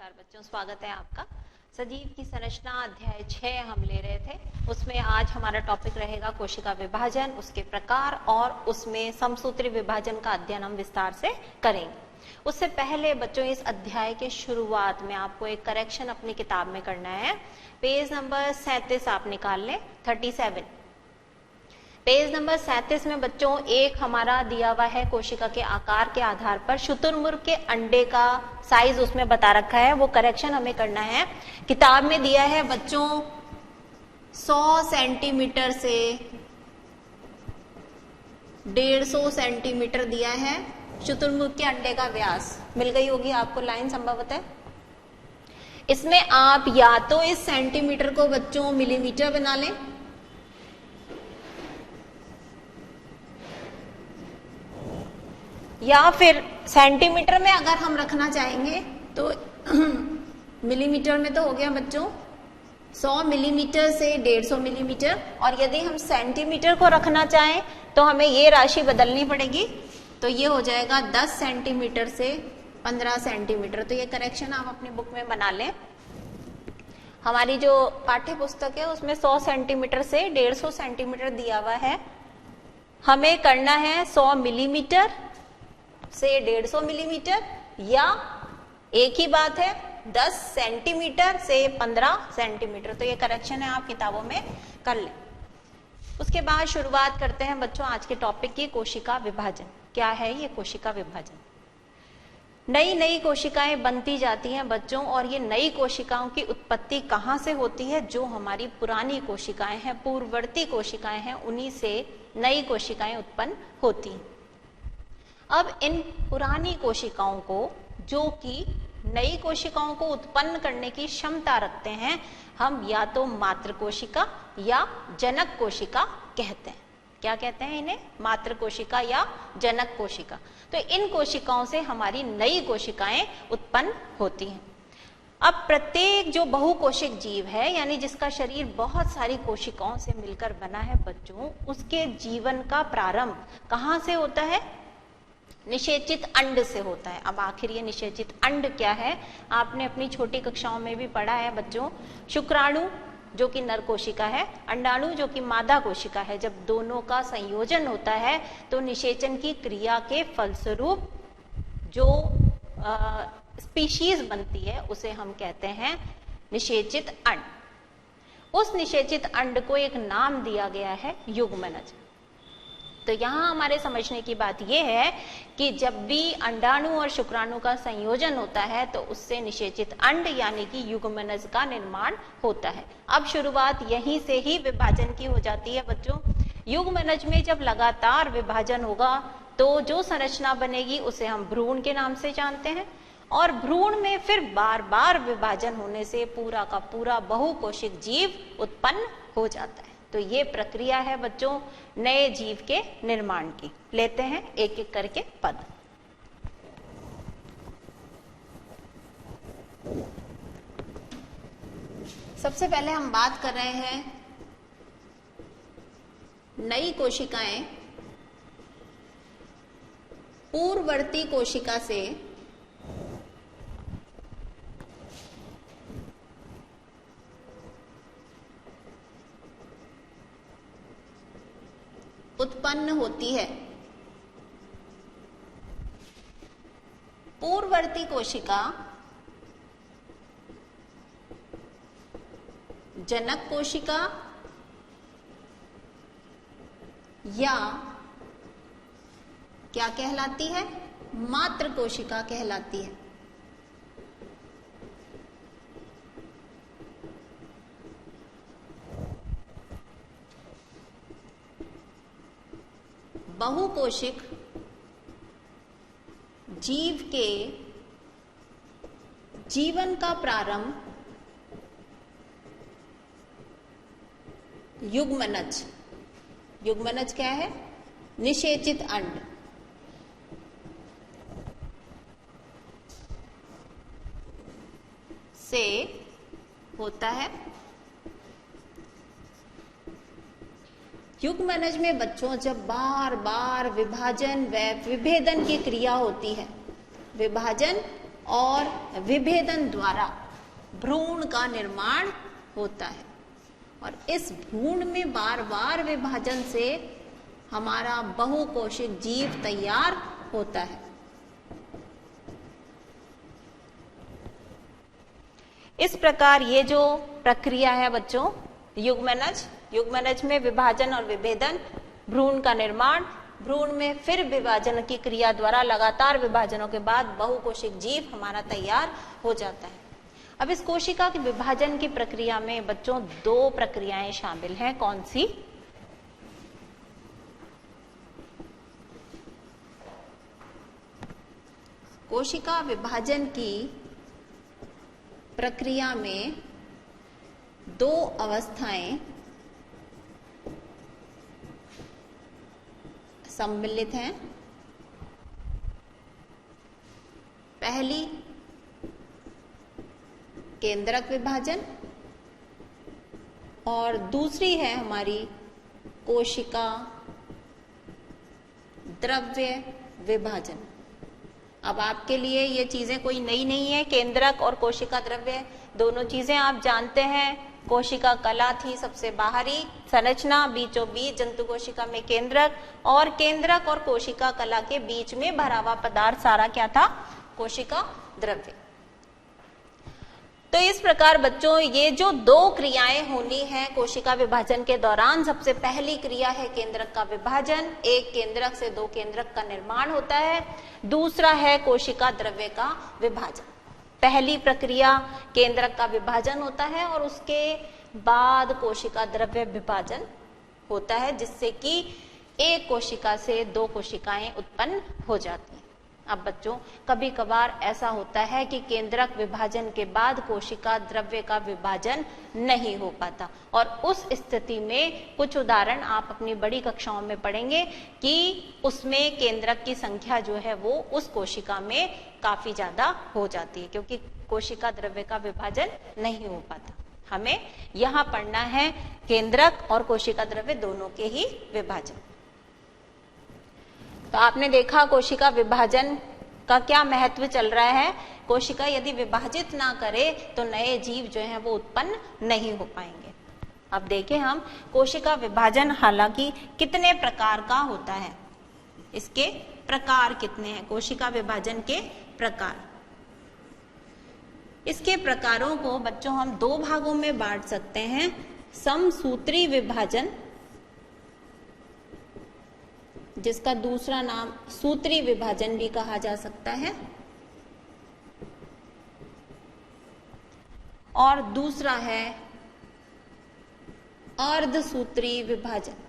नमस्कार बच्चों, स्वागत है आपका। सजीव की संरचना अध्याय 6 हम ले रहे थे। उसमें आज हमारा टॉपिक रहेगा कोशिका विभाजन, उसके प्रकार और उसमें समसूत्री विभाजन का अध्ययन हम विस्तार से करेंगे। उससे पहले बच्चों इस अध्याय के शुरुआत में आपको एक करेक्शन अपनी किताब में करना है। पेज नंबर 37 आप निकाल लें, 37 पेज नंबर 37 में बच्चों एक हमारा दिया हुआ है कोशिका के आकार के आधार पर शुतुरमुर्ग के अंडे का साइज उसमें बता रखा है, वो करेक्शन हमें करना है। किताब में दिया है बच्चों 100 सेंटीमीटर से 150 सेंटीमीटर दिया है शुतुरमुर्ग के अंडे का व्यास। मिल गई होगी आपको लाइन संभवतः। इसमें आप या तो इस सेंटीमीटर को बच्चों मिलीमीटर बना लें, या फिर सेंटीमीटर में अगर हम रखना चाहेंगे तो मिलीमीटर में तो हो गया बच्चों 100 मिलीमीटर से 150 मिलीमीटर, और यदि हम सेंटीमीटर को रखना चाहें तो हमें ये राशि बदलनी पड़ेगी, तो ये हो जाएगा 10 सेंटीमीटर से 15 सेंटीमीटर। तो ये करेक्शन आप अपनी बुक में बना लें। हमारी जो पाठ्य पुस्तक है उसमें 100 सेंटीमीटर से 150 सेंटीमीटर दिया हुआ है, हमें करना है 100 मिलीमीटर से 150 मिलीमीटर, या एक ही बात है 10 सेंटीमीटर से 15 सेंटीमीटर। तो ये करेक्शन है, आप किताबों में कर लें। उसके बाद शुरुआत करते हैं बच्चों आज के टॉपिक की, कोशिका विभाजन। क्या है ये कोशिका विभाजन? नई नई कोशिकाएं बनती जाती हैं बच्चों, और ये नई कोशिकाओं की उत्पत्ति कहाँ से होती है? जो हमारी पुरानी कोशिकाएं हैं, पूर्ववर्ती कोशिकाएं हैं, उन्हीं से नई कोशिकाएं उत्पन्न होती हैं। अब इन पुरानी कोशिकाओं को, जो कि नई कोशिकाओं को उत्पन्न करने की क्षमता रखते हैं, हम या तो मातृ कोशिका या जनक कोशिका कहते हैं। क्या कहते हैं इन्हें? मातृ कोशिका या जनक कोशिका। तो इन कोशिकाओं से हमारी नई कोशिकाएं उत्पन्न होती हैं। अब प्रत्येक जो बहुकोशिक जीव है, यानी जिसका शरीर बहुत सारी कोशिकाओं से मिलकर बना है बच्चों, उसके जीवन का प्रारंभ कहाँ से होता है? निषेचित अंड से होता है। अब आखिर ये निषेचित अंड क्या है? आपने अपनी छोटी कक्षाओं में भी पढ़ा है बच्चों। शुक्राणु जो कि नर कोशिका है, अंडाणु जो कि मादा कोशिका है, जब दोनों का संयोजन होता है तो निषेचन की क्रिया के फलस्वरूप जो स्पीशीज बनती है उसे हम कहते हैं निषेचित अंड। उस निषेचित अंड को एक नाम दिया गया है युग्मनज। तो यहाँ हमारे समझने की बात यह है कि जब भी अंडाणु और शुक्राणु का संयोजन होता है तो उससे निषेचित अंड यानी कि युग्मनज का निर्माण होता है। अब शुरुआत यहीं से ही विभाजन की हो जाती है बच्चों। युग्मनज में जब लगातार विभाजन होगा तो जो संरचना बनेगी उसे हम भ्रूण के नाम से जानते हैं, और भ्रूण में फिर बार बार विभाजन होने से पूरा का पूरा बहुकोशिक जीव उत्पन्न हो जाता है। तो ये प्रक्रिया है बच्चों नए जीव के निर्माण की। लेते हैं एक एक करके पद। सबसे पहले हम बात कर रहे हैं नई कोशिकाएं पूर्ववर्ती कोशिका से उत्पन्न होती है। पूर्ववर्ती कोशिका जनक कोशिका या क्या कहलाती है? मातृ कोशिका कहलाती है। बहुकोशिक जीव के जीवन का प्रारंभ युग्मनज। युग्मनज क्या है? निषेचित अंड से होता है। युग्मनज में बच्चों जब बार बार विभाजन व विभेदन की क्रिया होती है, विभाजन और विभेदन द्वारा भ्रूण का निर्माण होता है। और इस भ्रूण में बार बार विभाजन से हमारा बहुकोशिक जीव तैयार होता है। इस प्रकार ये जो प्रक्रिया है बच्चों, युग्मनज में विभाजन और विभेदन, भ्रूण का निर्माण, भ्रूण में फिर विभाजन की क्रिया द्वारा लगातार विभाजनों के बाद बहुकोशिक जीव हमारा तैयार हो जाता है। अब इस कोशिका के विभाजन की प्रक्रिया में बच्चों 2 प्रक्रियाएं शामिल हैं। कौन सी? कोशिका विभाजन की प्रक्रिया में 2 अवस्थाएं सम्मिलित हैं। पहली केंद्रक विभाजन और दूसरी है हमारी कोशिका द्रव्य विभाजन। अब आपके लिए ये चीजें कोई नई नहीं है। केंद्रक और कोशिका द्रव्य दोनों चीजें आप जानते हैं। कोशिका कला थी सबसे बाहरी संरचना, बीचों बीच जंतु कोशिका में केंद्रक, और केंद्रक और कोशिका कला के बीच में भरा हुआ पदार्थ सारा क्या था? कोशिका द्रव्य। तो इस प्रकार बच्चों ये जो 2 क्रियाएं होनी है कोशिका विभाजन के दौरान, सबसे पहली क्रिया है केंद्रक का विभाजन, एक केंद्रक से 2 केंद्रक का निर्माण होता है। दूसरा है कोशिका द्रव्य का विभाजन। पहली प्रक्रिया केंद्रक का विभाजन होता है और उसके बाद कोशिका द्रव्य विभाजन होता है, जिससे कि एक कोशिका से 2 कोशिकाएं उत्पन्न हो जाती हैं। अब बच्चों कभी कभार ऐसा होता है कि केंद्रक विभाजन के बाद कोशिका द्रव्य का विभाजन नहीं हो पाता, और उस स्थिति में कुछ उदाहरण आप अपनी बड़ी कक्षाओं में पढ़ेंगे कि उसमें केंद्रक की संख्या जो है वो उस कोशिका में काफी ज्यादा हो जाती है, क्योंकि कोशिका द्रव्य का विभाजन नहीं हो पाता। हमें यहाँ पढ़ना है केंद्रक और कोशिका द्रव्य दोनों के ही विभाजन। तो आपने देखा कोशिका विभाजन का क्या महत्व चल रहा है। कोशिका यदि विभाजित ना करे तो नए जीव जो हैं वो उत्पन्न नहीं हो पाएंगे। अब देखें हम कोशिका विभाजन हालांकि कितने प्रकार का होता है, इसके प्रकार कितने हैं कोशिका विभाजन के प्रकार। इसके प्रकारों को बच्चों हम 2 भागों में बांट सकते हैं। समसूत्री विभाजन, जिसका दूसरा नाम सूत्री विभाजन भी कहा जा सकता है, और दूसरा है अर्धसूत्री विभाजन।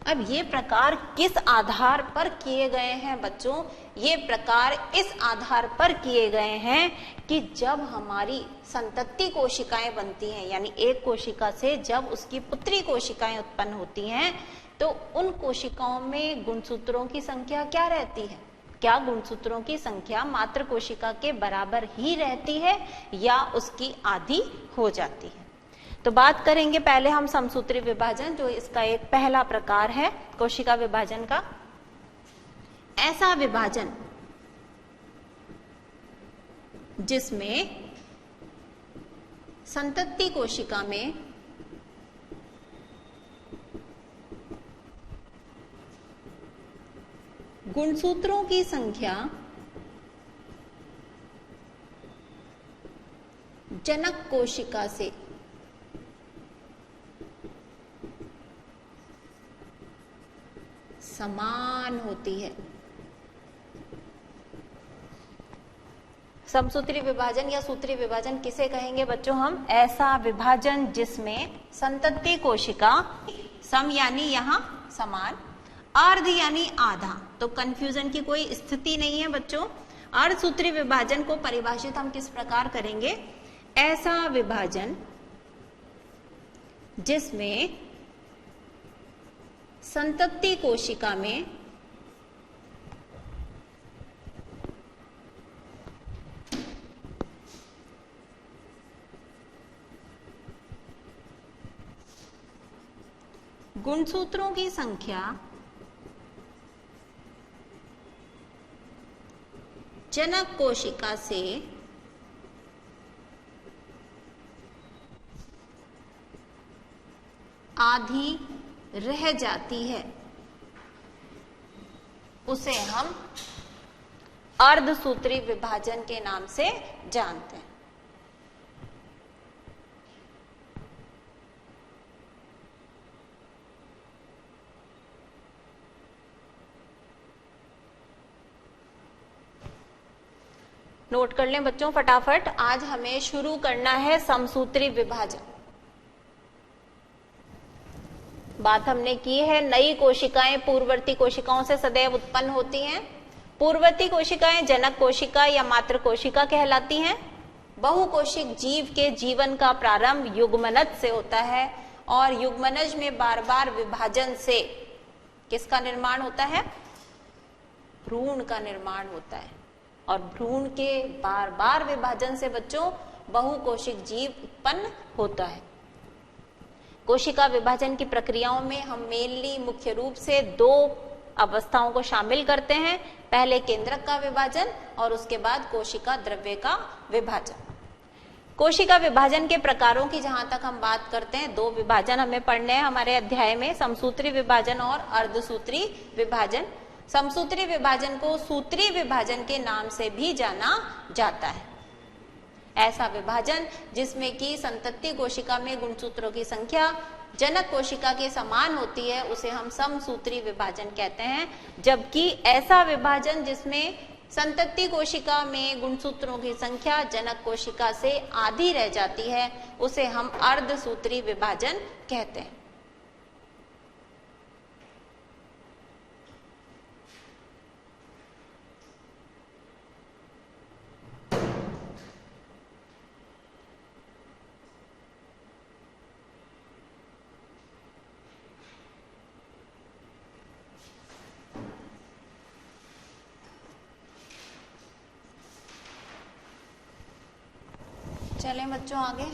अब ये प्रकार किस आधार पर किए गए हैं बच्चों? ये प्रकार इस आधार पर किए गए हैं कि जब हमारी संतति कोशिकाएं बनती हैं, यानी एक कोशिका से जब उसकी पुत्री कोशिकाएं उत्पन्न होती हैं, तो उन कोशिकाओं में गुणसूत्रों की संख्या क्या रहती है? क्या गुणसूत्रों की संख्या मात्र कोशिका के बराबर ही रहती है या उसकी आधी हो जाती है? तो बात करेंगे पहले हम समसूत्री विभाजन, जो इसका एक पहला प्रकार है कोशिका विभाजन का। ऐसा विभाजन जिसमें संतति कोशिका में गुणसूत्रों की संख्या जनक कोशिका से समान होती है। समसूत्री विभाजन या सूत्री विभाजन किसे कहेंगे बच्चों हम? ऐसा विभाजन जिसमें संतति कोशिका, सम यानी यहाँ समान, अर्ध यानी आधा, तो कंफ्यूजन की कोई स्थिति नहीं है बच्चों। अर्धसूत्री विभाजन को परिभाषित हम किस प्रकार करेंगे? ऐसा विभाजन जिसमें संतति कोशिका में गुणसूत्रों की संख्या जनक कोशिका से आधी रह जाती है उसे हम अर्धसूत्री विभाजन के नाम से जानते हैं। नोट कर लें बच्चों फटाफट, आज हमें शुरू करना है समसूत्री विभाजन। बात हमने की है नई कोशिकाएं पूर्ववर्ती कोशिकाओं से सदैव उत्पन्न होती हैं। पूर्ववर्ती कोशिकाएं जनक कोशिका या मातृ कोशिका कहलाती हैं। बहुकोशिक जीव के जीवन का प्रारंभ युग्मनज से होता है और युग्मनज में बार बार विभाजन से किसका निर्माण होता है? भ्रूण का निर्माण होता है और भ्रूण के बार बार विभाजन से बच्चों बहुकोशिक जीव उत्पन्न होता है। कोशिका विभाजन की प्रक्रियाओं में हम मेनली मुख्य रूप से दो अवस्थाओं को शामिल करते हैं। पहले केंद्रक का विभाजन और उसके बाद कोशिका द्रव्य का विभाजन। कोशिका विभाजन के प्रकारों की जहां तक हम बात करते हैं, दो विभाजन हमें पढ़ने हैं हमारे अध्याय में, समसूत्री विभाजन और अर्धसूत्री विभाजन। समसूत्री विभाजन को सूत्री विभाजन के नाम से भी जाना जाता है। ऐसा विभाजन जिसमें कि संतति कोशिका में गुणसूत्रों की संख्या जनक कोशिका के समान होती है उसे हम समसूत्री विभाजन कहते हैं। जबकि ऐसा विभाजन जिसमें संतति कोशिका में गुणसूत्रों की संख्या जनक कोशिका से आधी रह जाती है उसे हम अर्धसूत्री विभाजन कहते हैं। चलें बच्चों आगे।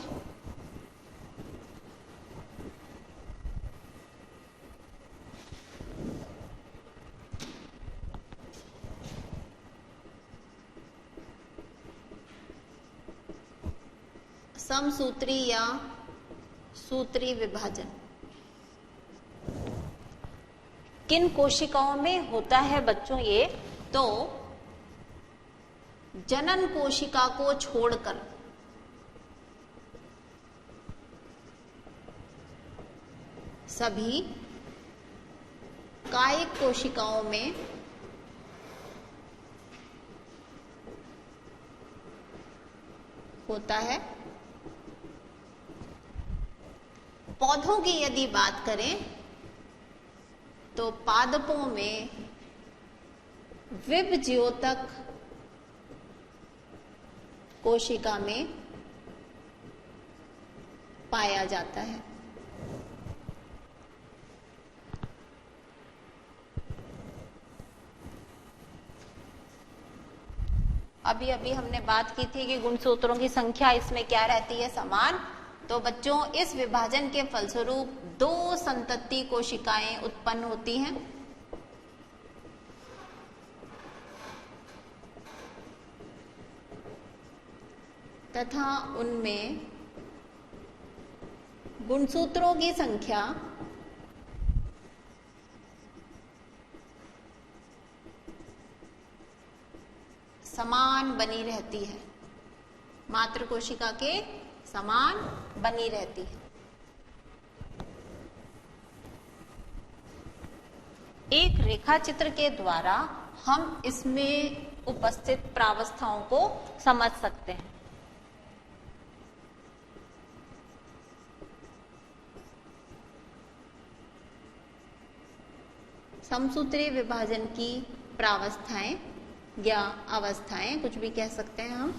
समसूत्री या सूत्री विभाजन किन कोशिकाओं में होता है बच्चों? ये तो जनन कोशिका को छोड़कर सभी कायिक कोशिकाओं में होता है। पौधों की यदि बात करें तो पादपों में विभज्योतक कोशिका में पाया जाता है। अभी अभी हमने बात की थी कि गुणसूत्रों की संख्या इसमें क्या रहती है? समान। तो बच्चों इस विभाजन के फलस्वरूप दो संतति कोशिकाएं उत्पन्न होती हैं। तथा उनमें गुणसूत्रों की संख्या समान बनी रहती है, मातृ कोशिका के समान बनी रहती है। एक रेखा चित्र के द्वारा हम इसमें उपस्थित प्रावस्थाओं को समझ सकते हैं। समसूत्री विभाजन की प्रावस्थाएं या अवस्थाएं कुछ भी कह सकते हैं हम।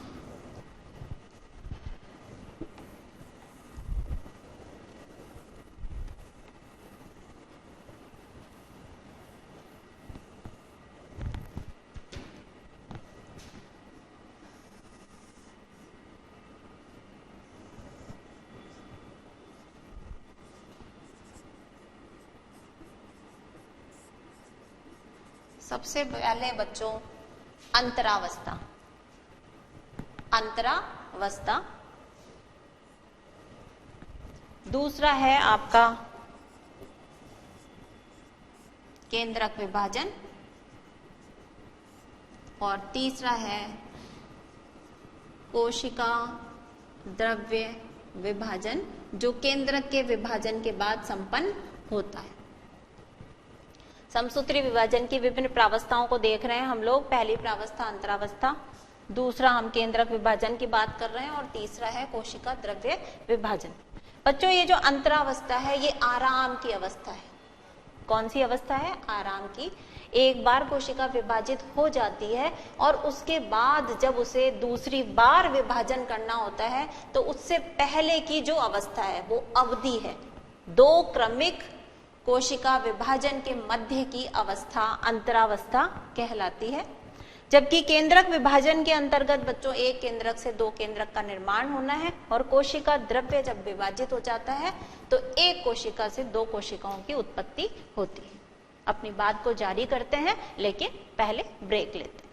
सबसे पहले बच्चों अंतरावस्था। अंतरावस्था। दूसरा है आपका केंद्रक विभाजन और तीसरा है कोशिका द्रव्य विभाजन, जो केंद्रक के विभाजन के बाद संपन्न होता है। समसूत्री विभाजन की विभिन्न प्रावस्थाओं को देख रहे हैं हम लोग। पहली प्रावस्था अंतरावस्था, दूसरा हम केंद्रक विभाजन की बात कर रहे हैं और तीसरा है कोशिका द्रव्य विभाजन। बच्चों ये जो अंतरावस्था है ये आराम की अवस्था है। कौन सी अवस्था है? आराम की। एक बार कोशिका विभाजित हो जाती है और उसके बाद जब उसे दूसरी बार विभाजन करना होता है तो उससे पहले की जो अवस्था है वो अवधि है। दो क्रमिक कोशिका विभाजन के मध्य की अवस्था अंतरावस्था कहलाती है। जबकि केंद्रक विभाजन के अंतर्गत बच्चों एक केंद्रक से दो केंद्रक का निर्माण होना है और कोशिका द्रव्य जब विभाजित हो जाता है तो एक कोशिका से दो कोशिकाओं की उत्पत्ति होती है। अपनी बात को जारी करते हैं लेकिन पहले ब्रेक लेते हैं।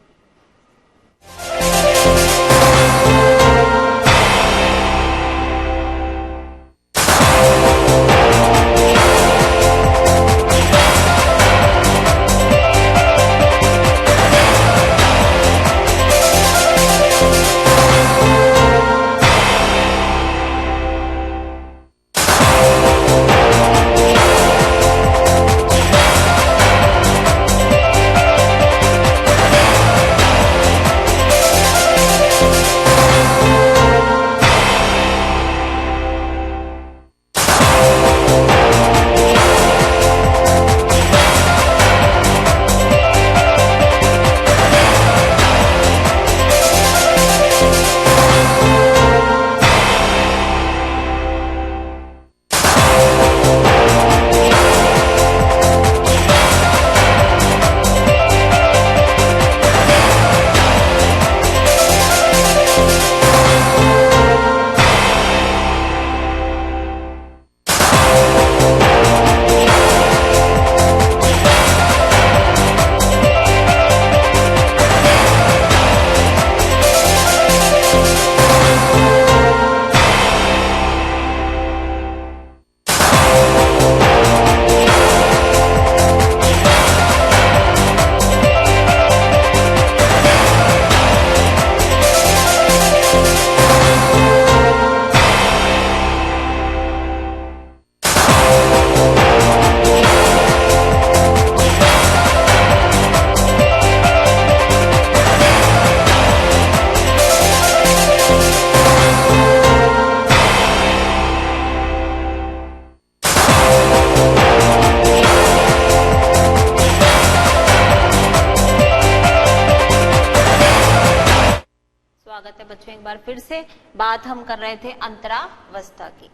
बच्चों एक बार फिर से बात हम कर रहे थे अंतरावस्था की।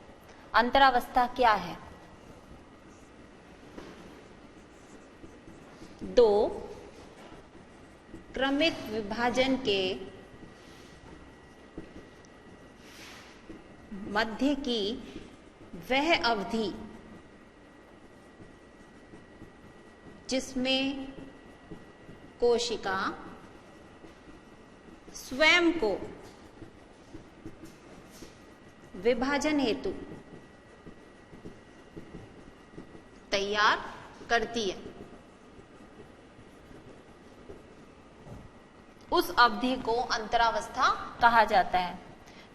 अंतरावस्था क्या है? दो क्रमिक विभाजन के मध्य की वह अवधि जिसमें कोशिका स्वयं को विभाजन हेतु तैयार करती है, उस अवधि को अंतरावस्था कहा जाता है।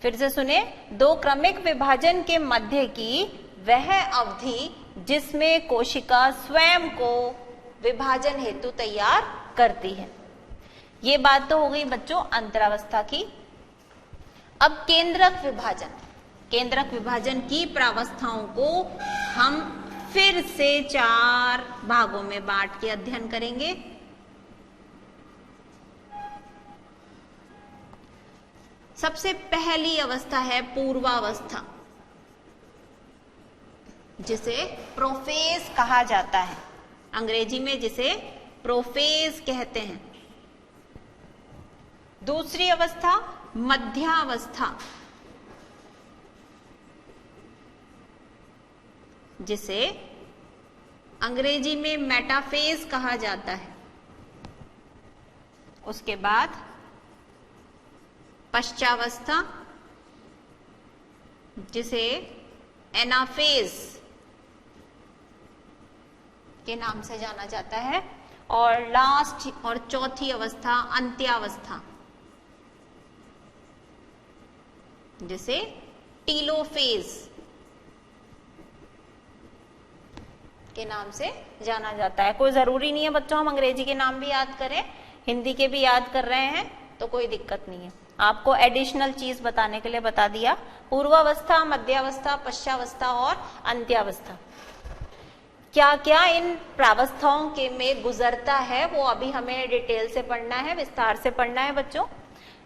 फिर से सुने, दो क्रमिक विभाजन के मध्य की वह अवधि जिसमें कोशिका स्वयं को विभाजन हेतु तैयार करती है। ये बात तो हो गई बच्चों अंतरावस्था की। अब केंद्रक विभाजन, केंद्रक विभाजन की प्रावस्थाओं को हम फिर से 4 भागों में बांट के अध्ययन करेंगे। सबसे पहली अवस्था है पूर्वावस्था, जिसे प्रोफेज कहा जाता है, अंग्रेजी में जिसे प्रोफेज कहते हैं। दूसरी अवस्था मध्यावस्था, जिसे अंग्रेजी में मेटाफेज कहा जाता है। उसके बाद पश्चावस्था जिसे एनाफेज के नाम से जाना जाता है, और लास्ट और चौथी अवस्था अंत्यावस्था जिसे टीलोफेज के नाम से जाना जाता है। कोई जरूरी नहीं है बच्चों हम अंग्रेजी के नाम भी याद करें, हिंदी के भी याद कर रहे हैं तो कोई दिक्कत नहीं है, आपको एडिशनल चीज बताने के लिए बता दिया। पूर्वावस्था, मध्यावस्था, पश्चावस्था और अंत्यावस्था, क्या क्या इन प्रावस्थाओं के में गुजरता है वो अभी हमें डिटेल से पढ़ना है, विस्तार से पढ़ना है बच्चों।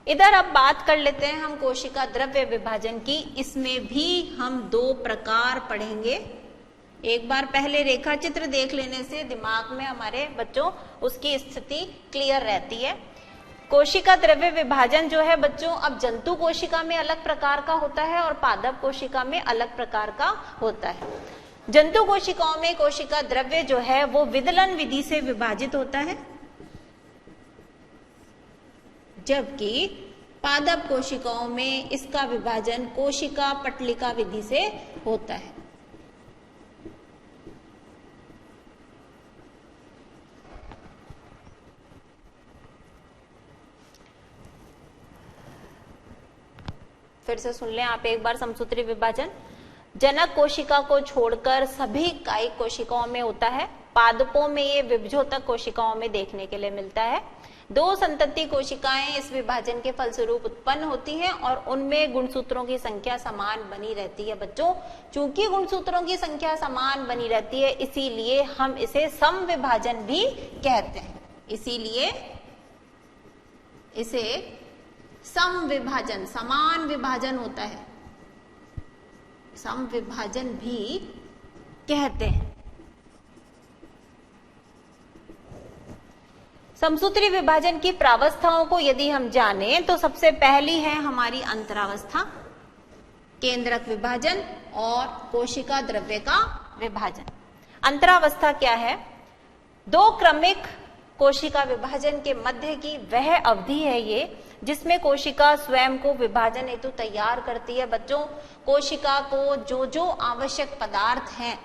इधर अब बात कर लेते हैं हम कोशिका द्रव्य विभाजन की। इसमें भी हम दो प्रकार पढ़ेंगे। एक बार पहले रेखा चित्र देख लेने से दिमाग में हमारे बच्चों उसकी स्थिति क्लियर रहती है। कोशिका द्रव्य विभाजन जो है बच्चों, अब जंतु कोशिका में अलग प्रकार का होता है और पादप कोशिका में अलग प्रकार का होता है। जंतु कोशिकाओं में कोशिका द्रव्य जो है वो विदलन विधि से विभाजित होता है, जबकि पादप कोशिकाओं में इसका विभाजन कोशिका पटलिका विधि से होता है। फिर से सुन लें आप एक बार समसूत्री विभाजन। जनक कोशिका को छोड़कर सभी कायिक कोशिकाओं में होता है। पादपों में ये विभजोतक कोशिकाओं में देखने के लिए मिलता है। दो संतति कोशिकाएं इस विभाजन के फलस्वरूप उत्पन्न होती हैं और उनमें गुणसूत्रों की संख्या समान बनी रहती है बच्चों। चूंकि गुणसूत्रों की संख्या समान बनी रहती है इसीलिए हम इसे सम विभाजन भी कहते हैं, इसीलिए इसे सम विभाजन, समान विभाजन होता है, सम विभाजन भी कहते हैं। समसूत्री विभाजन की प्रावस्थाओं को यदि हम जाने तो सबसे पहली है हमारी अंतरावस्था, केंद्रक विभाजन और कोशिका द्रव्य का विभाजन। अंतरावस्था क्या है? दो क्रमिक कोशिका विभाजन के मध्य की वह अवधि है ये जिसमें कोशिका स्वयं को विभाजन हेतु तैयार करती है। बच्चों, कोशिका को जो जो आवश्यक पदार्थ हैं,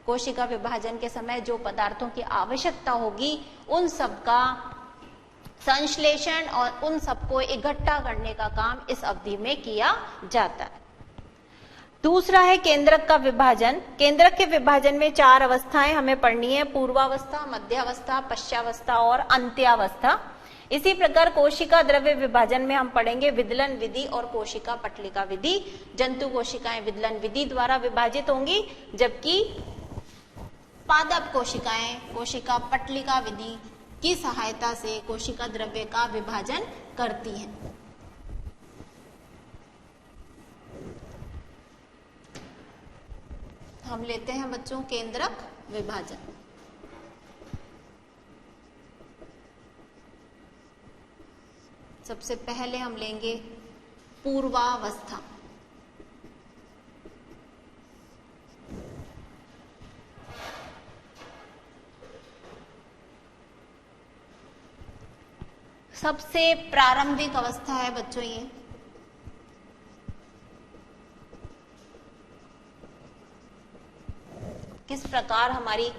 कोशिका विभाजन के समय जो पदार्थों की आवश्यकता होगी उन सब का संश्लेषण और उन सबको इकट्ठा करने का काम इस अवधि में किया जाता है। दूसरा है केंद्रक का विभाजन। केंद्रक के विभाजन में चार अवस्थाएं हमें पढ़नी है, पूर्वावस्था, मध्यावस्था, पश्चावस्था और अंत्यावस्था। इसी प्रकार कोशिका द्रव्य विभाजन में हम पढ़ेंगे विदलन विधि और कोशिका पटलिका विधि। जंतु कोशिकाएं विदलन विधि द्वारा विभाजित होंगी, जबकि पादप कोशिकाएं कोशिका पटलिका विधि की सहायता से कोशिका द्रव्य का विभाजन करती हैं। हम लेते हैं बच्चों केंद्रक विभाजन। सबसे पहले हम लेंगे पूर्वावस्था। सबसे प्रारंभिक अवस्था है बच्चों ये, किस प्रकार हमारी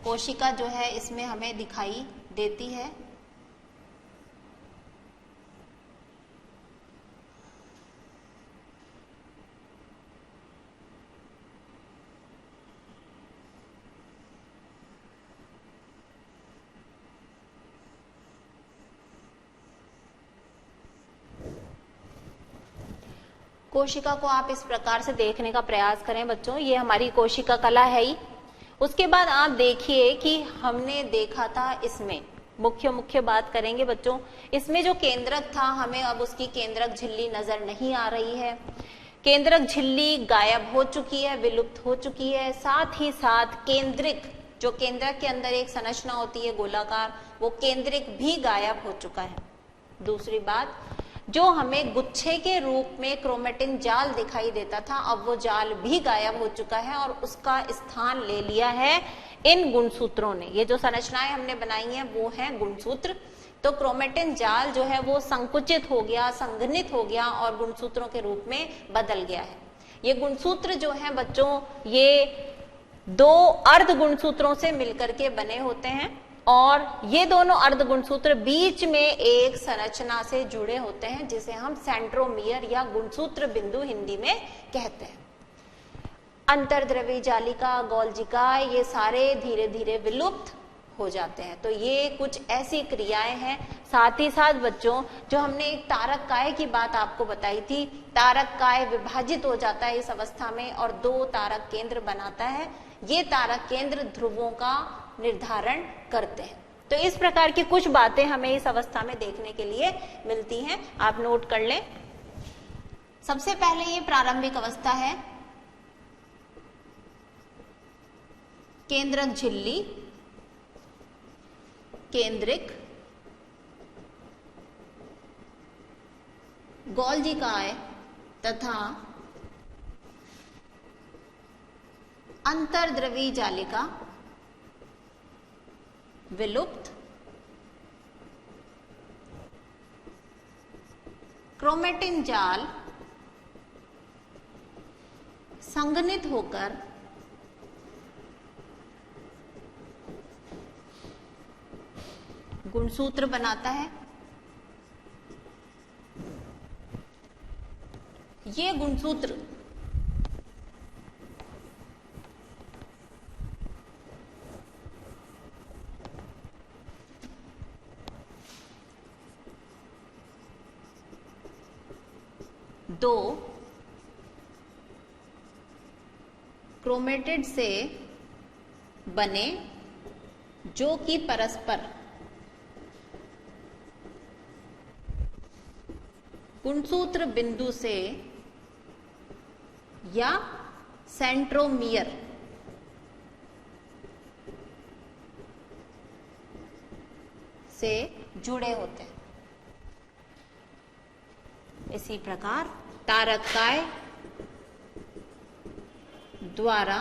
कोशिका जो है इसमें हमें दिखाई देती है। कोशिका को आप इस प्रकार से देखने का प्रयास करें बच्चों, ये हमारी कोशिका कला है ही। उसके बाद आप देखिए कि हमने देखा था इसमें मुख्य बात करेंगे बच्चों, इसमें जो केंद्रक था हमें अब उसकी केंद्रक झिल्ली नजर नहीं आ रही है। केंद्रक झिल्ली गायब हो चुकी है, विलुप्त हो चुकी है। साथ ही साथ केंद्रिक, जो केंद्रक के अंदर एक संरचना होती है गोलाकार, वो केंद्रिक भी गायब हो चुका है। दूसरी बात, जो हमें गुच्छे के रूप में क्रोमेटिन जाल दिखाई देता था अब वो जाल भी गायब हो चुका है और उसका स्थान ले लिया है इन गुणसूत्रों ने। ये जो संरचनाएं हमने बनाई हैं वो हैं गुणसूत्र। तो क्रोमेटिन जाल जो है वो संकुचित हो गया, संघनित हो गया और गुणसूत्रों के रूप में बदल गया है। ये गुणसूत्र जो है बच्चों, ये दो अर्ध गुणसूत्रों से मिलकर के बने होते हैं और ये दोनों अर्ध गुणसूत्र बीच में एक संरचना से जुड़े होते हैं जिसे हम सेंट्रोमियर या गुणसूत्र बिंदु हिंदी में कहते हैं। अंतर्द्रवी जालिका, गोल्जिका, ये सारे धीरे धीरे विलुप्त हो जाते हैं। तो ये कुछ ऐसी क्रियाएं हैं। साथ ही साथ बच्चों, जो हमने एक तारक काय की बात आपको बताई थी, तारक काय विभाजित हो जाता है इस अवस्था में और दो तारक केंद्र बनाता है। ये तारक केंद्र ध्रुवों का निर्धारण करते हैं। तो इस प्रकार की कुछ बातें हमें इस अवस्था में देखने के लिए मिलती हैं, आप नोट कर लें। सबसे पहले ये प्रारंभिक अवस्था है, केंद्रक झिल्ली, केंद्रिक, गोल्जिकाय तथा अंतर्द्रवी जालिका विलुप्त, क्रोमेटिन जाल संघनित होकर गुणसूत्र बनाता है। ये गुणसूत्र दो क्रोमेटिड से बने जो कि परस्पर गुणसूत्र बिंदु से या सेंट्रोमियर से जुड़े होते हैं। इसी प्रकार तारक काय द्वारा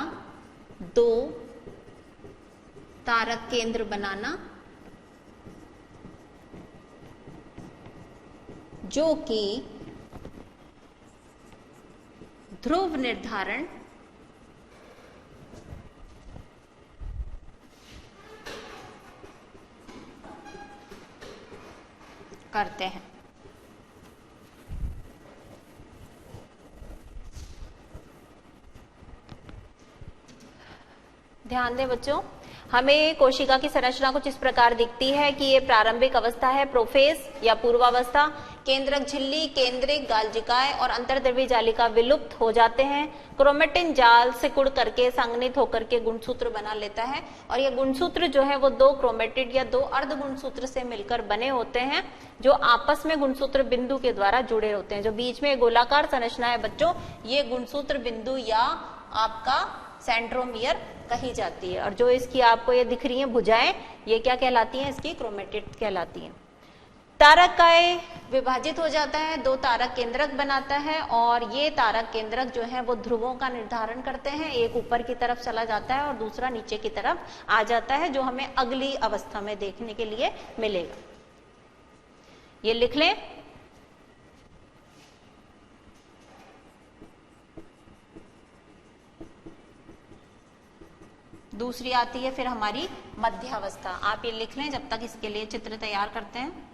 दो तारक केंद्र बनाना जो कि ध्रुव निर्धारण करते हैं। ध्यान दें बच्चों, हमें कोशिका की संरचना कुछ इस प्रकार दिखती है कि ये प्रारंभिक अवस्था है, प्रोफेज या पूर्वावस्था। केंद्रक झिल्ली, केंद्रिक, गाल्जिकाएं और अंतर्द्रवी जालिका विलुप्त हो जाते हैं। क्रोमेटिन जाल सिकुड़ करके, संघनित होकर के गुणसूत्र बना लेता है और ये गुणसूत्र जो है वो दो क्रोमेटिड या दो अर्ध गुणसूत्र से मिलकर बने होते हैं जो आपस में गुणसूत्र बिंदु के द्वारा जुड़े होते हैं। जो बीच में गोलाकार संरचना है बच्चों, ये गुणसूत्र बिंदु या आपका सेंट्रोमियर कही जाती है। और जो इसकी आपको ये दिख रही है भुजाएं, ये क्या कहलाती हैं? इसकी क्रोमेटिड कहलाती हैं। तारक काय विभाजित हो जाता है, दो तारक केंद्रक बनाता है और ये तारक केंद्रक जो है वो ध्रुवों का निर्धारण करते हैं। एक ऊपर की तरफ चला जाता है और दूसरा नीचे की तरफ आ जाता है, जो हमें अगली अवस्था में देखने के लिए मिलेगा। ये लिख लें। दूसरी आती है फिर हमारी मध्यावस्था। आप ये लिख लें जब तक इसके लिए चित्र तैयार करते हैं।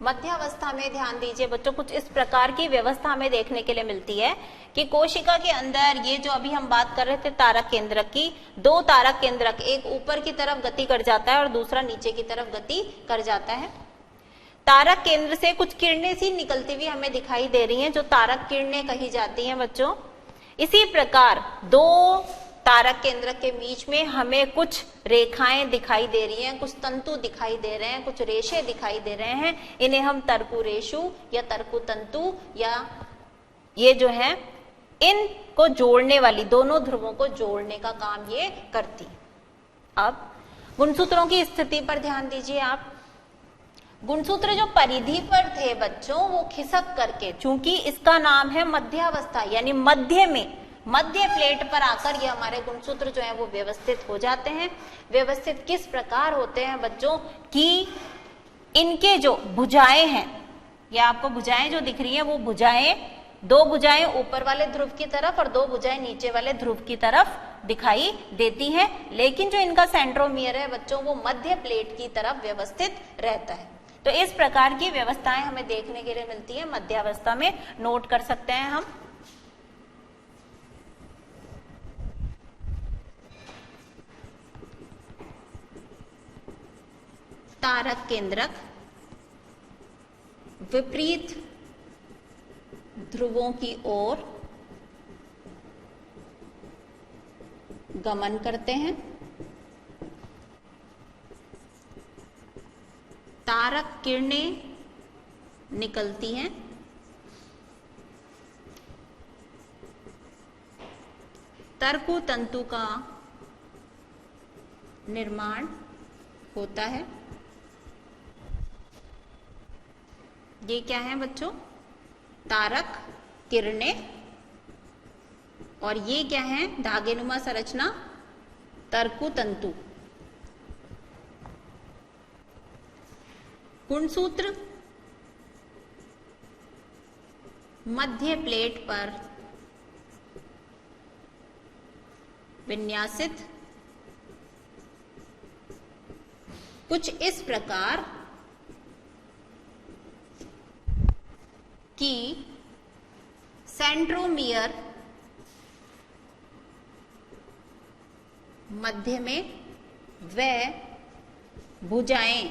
मध्यावस्था में ध्यान दीजिए बच्चों, कुछ इस प्रकार की व्यवस्था हमें देखने के लिए मिलती है कि कोशिका के अंदर ये जो अभी हम बात कर रहे थे तारक केंद्रक की, दो तारक केंद्रक, एक ऊपर की तरफ गति कर जाता है और दूसरा नीचे की तरफ गति कर जाता है। तारक केंद्र से कुछ किरणें सी निकलती हुई हमें दिखाई दे रही हैं, जो तारक किरणें कही जाती हैं बच्चों। इसी प्रकार दो तारक केंद्र के बीच में हमें कुछ रेखाएं दिखाई दे रही हैं, कुछ तंतु दिखाई दे रहे हैं, कुछ रेशे दिखाई दे रहे हैं। इन्हें हम तर्कु रेशु या तर्कु तंतु या ये जो है इनको जोड़ने वाली, दोनों ध्रुवों को जोड़ने का काम ये करती। अब गुणसूत्रों की स्थिति पर ध्यान दीजिए आप। गुणसूत्र जो परिधि पर थे बच्चों, वो खिसक करके, चूंकि इसका नाम है मध्यावस्था यानी मध्य में, मध्य प्लेट पर आकर ये हमारे गुणसूत्र जो है वो व्यवस्थित हो जाते हैं। व्यवस्थित किस प्रकार होते हैं बच्चों कि इनके जो भुजाएं हैं, या आपको भुजाएं जो दिख रही हैं वो भुजाएं, दो भुजाएं ऊपर वाले ध्रुव की तरफ और दो भुजाएं नीचे वाले ध्रुव की तरफ दिखाई देती हैं, लेकिन जो इनका सेंट्रोमियर है बच्चों वो मध्य प्लेट की तरफ व्यवस्थित रहता है। तो इस प्रकार की व्यवस्थाएं हमें देखने के लिए मिलती है मध्यावस्था में, नोट कर सकते हैं हम। तारक केंद्रक विपरीत ध्रुवों की ओर गमन करते हैं। तारक किरणें निकलती हैं। तर्कु तंतु का निर्माण होता है। ये क्या है बच्चों? तारक किरणें। और ये क्या है? धागेनुमा संरचना, तर्कु तंतु। गुणसूत्र मध्य प्लेट पर विन्यासित कुछ इस प्रकार कि सेंट्रोमियर मध्य में व भुजाएं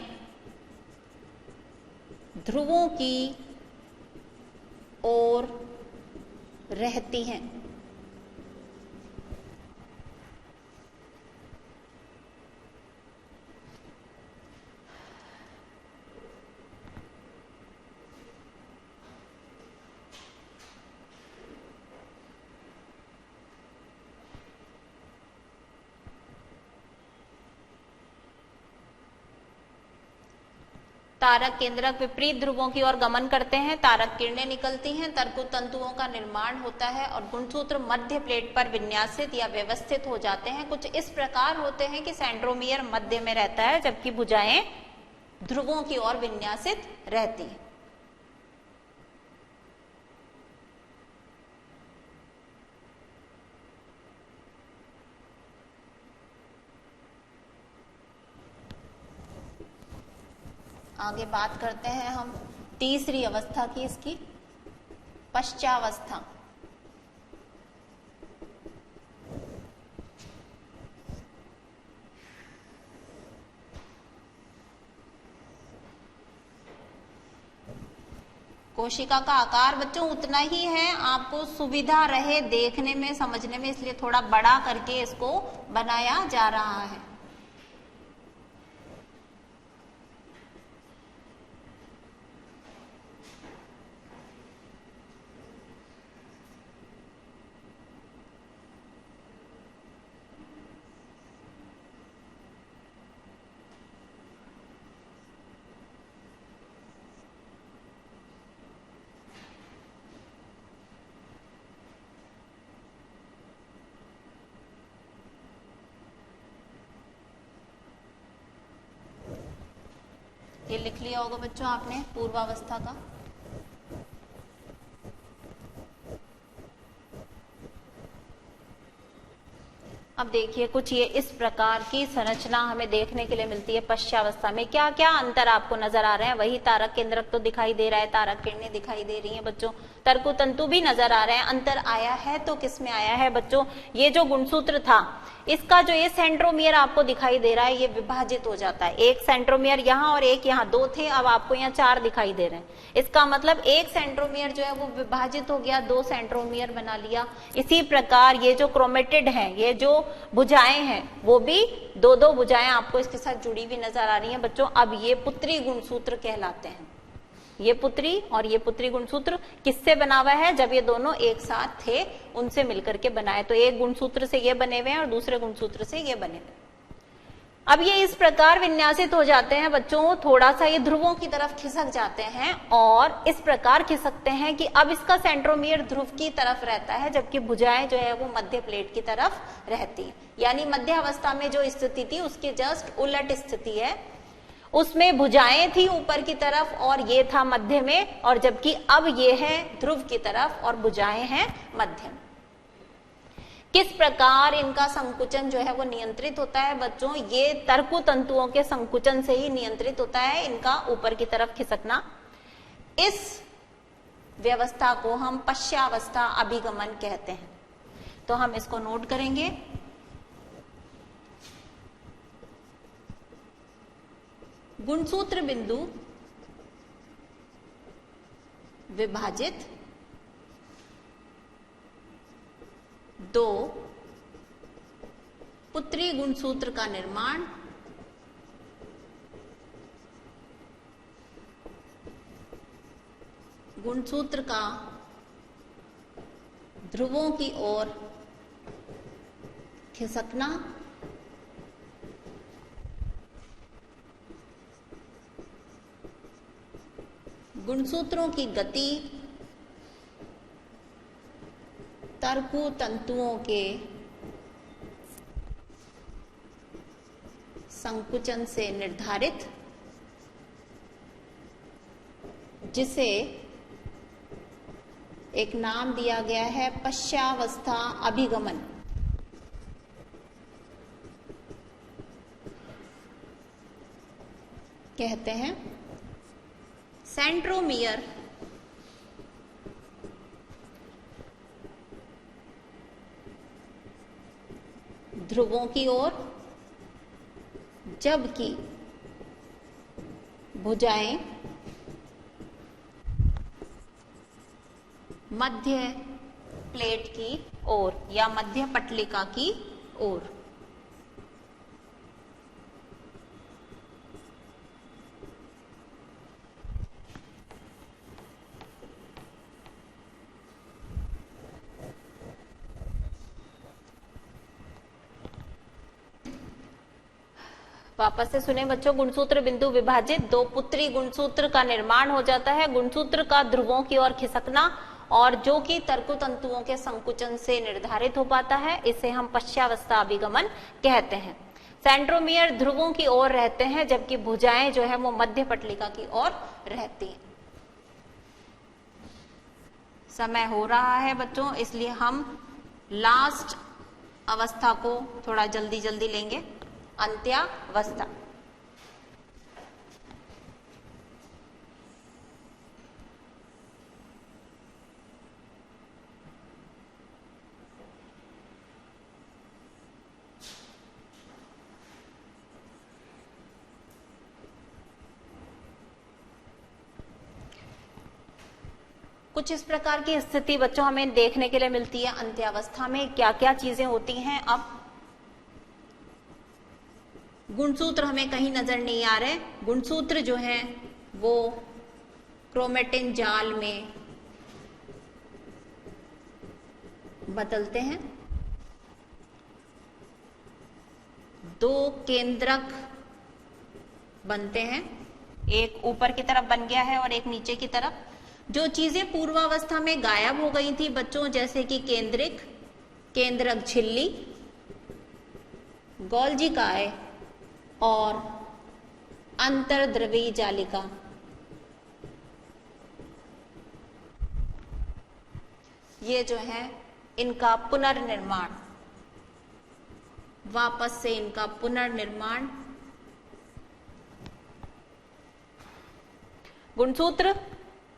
ध्रुवों की ओर रहती हैं। तारक केंद्रक विपरीत ध्रुवों की ओर गमन करते हैं। तारक किरणें निकलती हैं, तर्कु तंतुओं का निर्माण होता है और गुणसूत्र मध्य प्लेट पर विन्यासित या व्यवस्थित हो जाते हैं। कुछ इस प्रकार होते हैं कि सेंट्रोमियर मध्य में रहता है जबकि भुजाएं ध्रुवों की ओर विन्यासित रहती हैं। आगे बात करते हैं हम तीसरी अवस्था की, इसकी पश्चावस्था। कोशिका का आकार बच्चों उतना ही है, आपको सुविधा रहे देखने में समझने में, इसलिए थोड़ा बड़ा करके इसको बनाया जा रहा है। ये लिख लिया होगा बच्चों आपने पूर्वावस्था का। अब देखिए कुछ ये इस प्रकार की संरचना हमें देखने के लिए मिलती है पश्चावस्था में। क्या क्या अंतर आपको नजर आ रहे हैं? वही तारक केंद्रक तो दिखाई दे रहा है, तारक किरणें दिखाई दे रही हैं बच्चों, तर्कु तंतु भी नजर आ रहे हैं। अंतर आया है तो किसमें आया है बच्चों? ये जो गुणसूत्र था इसका जो ये सेंट्रोमियर आपको दिखाई दे रहा है ये विभाजित हो जाता है। एक सेंट्रोमियर यहाँ और एक यहाँ, दो थे, अब आपको यहाँ 4 दिखाई दे रहे हैं। इसका मतलब एक सेंट्रोमियर जो है वो विभाजित हो गया, 2 सेंट्रोमियर बना लिया। इसी प्रकार ये जो क्रोमेटिड है, ये जो भुजाएं हैं वो भी 2-2 भुजाएं आपको इसके साथ जुड़ी हुई नजर आ रही हैं बच्चों। अब ये पुत्री गुणसूत्र कहलाते हैं। ये पुत्री और ये पुत्री गुणसूत्र किससे बना हुआ है? जब ये दोनों एक साथ थे उनसे मिलकर के बनाए। तो एक गुणसूत्र से ये बने हुए हैं और दूसरे गुणसूत्र से ये बने हुए। अब ये इस प्रकार विन्यासित हो जाते हैं बच्चों, थोड़ा सा ये ध्रुवों की तरफ खिसक जाते हैं और इस प्रकार खिसकते हैं कि अब इसका सेंट्रोमियर ध्रुव की तरफ रहता है, जबकि भुजाएं जो है वो मध्य प्लेट की तरफ रहती है। यानी मध्य अवस्था में जो स्थिति थी उसके जस्ट उलट स्थिति है। उसमें भुजाएं थी ऊपर की तरफ और ये था मध्य में, और जबकि अब ये है ध्रुव की तरफ और भुजाएं हैं मध्य में। किस प्रकार इनका संकुचन जो है वो नियंत्रित होता है बच्चों? ये तर्कु तंतुओं के संकुचन से ही नियंत्रित होता है इनका ऊपर की तरफ खिसकना। इस व्यवस्था को हम पश्चावस्था अभिगमन कहते हैं। तो हम इसको नोट करेंगे। गुणसूत्र बिंदु विभाजित, 2 पुत्री गुणसूत्र का निर्माण, गुणसूत्र का ध्रुवों की ओर खिसकना, गुणसूत्रों की गति तर्कु तंतुओं के संकुचन से निर्धारित, जिसे एक नाम दिया गया है पश्चावस्था अभिगमन। कहते हैं सेंट्रोमियर ध्रुवों की ओर, जबकि भुजाएं मध्य प्लेट की ओर या मध्य पटलिका की ओर। वापस से सुने बच्चों, गुणसूत्र बिंदु विभाजित, 2 पुत्री गुणसूत्र का निर्माण हो जाता है। गुणसूत्र का ध्रुवों की ओर खिसकना और जो कि तर्कु तंतुओं के संकुचन से निर्धारित हो पाता है, इसे हम पश्चावस्था अभिगमन कहते हैं। सेंट्रोमियर ध्रुवों की ओर रहते हैं, जबकि भुजाएं जो है वो मध्य पटलिका की ओर रहती हैं। समय हो रहा है बच्चों, इसलिए हम लास्ट अवस्था को थोड़ा जल्दी जल्दी लेंगे, अंत्यावस्था। कुछ इस प्रकार की स्थिति बच्चों हमें देखने के लिए मिलती है अंत्यावस्था में। क्या क्या चीजें होती हैं? अब गुणसूत्र हमें कहीं नजर नहीं आ रहे। गुणसूत्र जो है वो क्रोमेटिन जाल में बदलते हैं। 2 केंद्रक बनते हैं, एक ऊपर की तरफ बन गया है और एक नीचे की तरफ। जो चीजें पूर्वावस्था में गायब हो गई थी बच्चों, जैसे कि केंद्रिक, केंद्रक झिल्ली, गोल्जी काय और अंतर्द्रवी जालिका, ये जो है इनका पुनर्निर्माण वापस से इनका पुनर्निर्माण। गुणसूत्र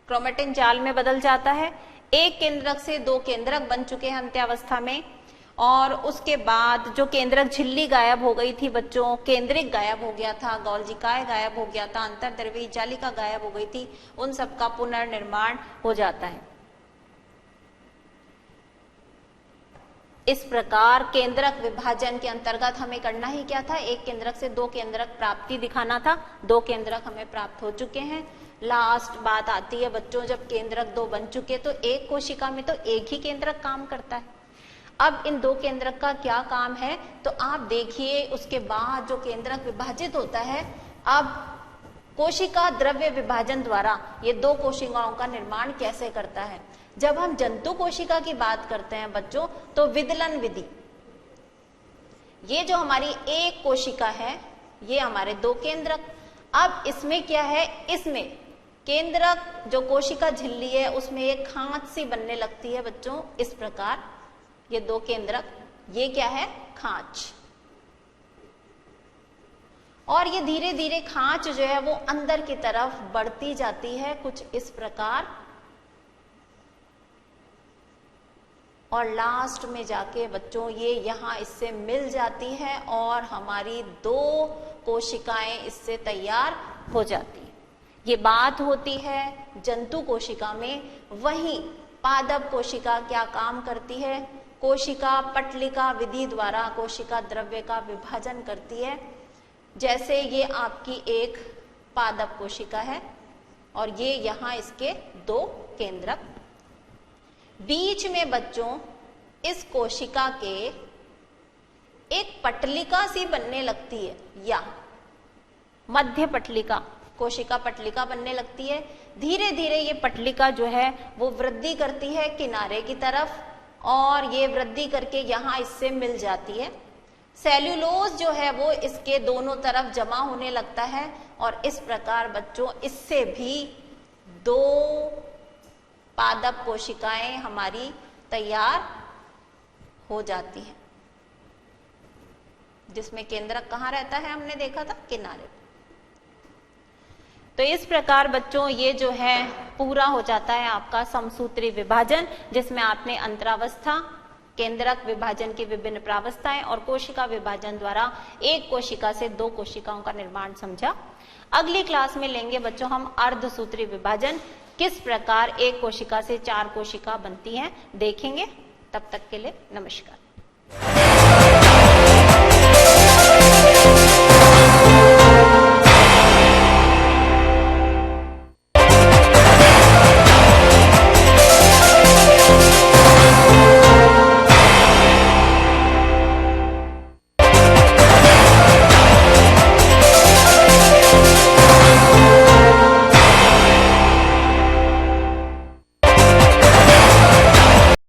क्रोमेटिन जाल में बदल जाता है। एक केंद्रक से दो केंद्रक बन चुके हैं अंत्यावस्था में, और उसके बाद जो केंद्रक झिल्ली गायब हो गई थी बच्चों, केंद्रिक गायब हो गया था, गोल्जिकाय गायब हो गया था, अंतर्द्रव्यी जालिका गायब हो गई थी, उन सबका पुनर्निर्माण हो जाता है। इस प्रकार केंद्रक विभाजन के अंतर्गत हमें करना ही क्या था, एक केंद्रक से दो केंद्रक प्राप्ति दिखाना था। दो केंद्रक हमें प्राप्त हो चुके हैं। लास्ट बात आती है बच्चों, जब केंद्रक दो बन चुके तो एक कोशिका में तो एक ही केंद्रक काम करता है। अब इन दो केंद्रक का क्या काम है, तो आप देखिए उसके बाद जो केंद्रक विभाजित होता है, अब कोशिका द्रव्य विभाजन द्वारा ये दो कोशिकाओं का निर्माण कैसे करता है। जब हम जंतु कोशिका की बात करते हैं बच्चों, तो विदलन विधि, ये जो हमारी एक कोशिका है, ये हमारे दो केंद्रक। अब इसमें क्या है, इसमें केंद्रक जो कोशिका झिल्ली है उसमें एक खांच सी बनने लगती है बच्चों, इस प्रकार ये दो केंद्रक, ये क्या है, खांच। और ये धीरे धीरे खांच जो है वो अंदर की तरफ बढ़ती जाती है कुछ इस प्रकार, और लास्ट में जाके बच्चों ये यहां इससे मिल जाती है और हमारी दो कोशिकाएं इससे तैयार हो जाती है। ये बात होती है जंतु कोशिका में। वहीं पादप कोशिका क्या काम करती है, कोशिका पटलिका विधि द्वारा कोशिका द्रव्य का विभाजन करती है। जैसे ये आपकी एक पादप कोशिका है और ये यहां इसके दो केंद्रक, बीच में बच्चों इस कोशिका के एक पटलिका सी बनने लगती है, या मध्य पटलिका, कोशिका पटलिका बनने लगती है। धीरे धीरे ये पटलिका जो है वो वृद्धि करती है किनारे की तरफ, और ये वृद्धि करके यहां इससे मिल जाती है। सेल्यूलोज जो है वो इसके दोनों तरफ जमा होने लगता है, और इस प्रकार बच्चों इससे भी दो पादप कोशिकाएं हमारी तैयार हो जाती हैं, जिसमें केंद्रक कहाँ रहता है, हमने देखा था किनारे। तो इस प्रकार बच्चों ये जो है पूरा हो जाता है आपका समसूत्री विभाजन, जिसमें आपने अंतरावस्था, केंद्रक विभाजन की विभिन्न प्रावस्थाएं और कोशिका विभाजन द्वारा एक कोशिका से दो कोशिकाओं का निर्माण समझा। अगली क्लास में लेंगे बच्चों हम अर्धसूत्री विभाजन, किस प्रकार एक कोशिका से चार कोशिका बनती हैं देखेंगे। तब तक के लिए नमस्कार।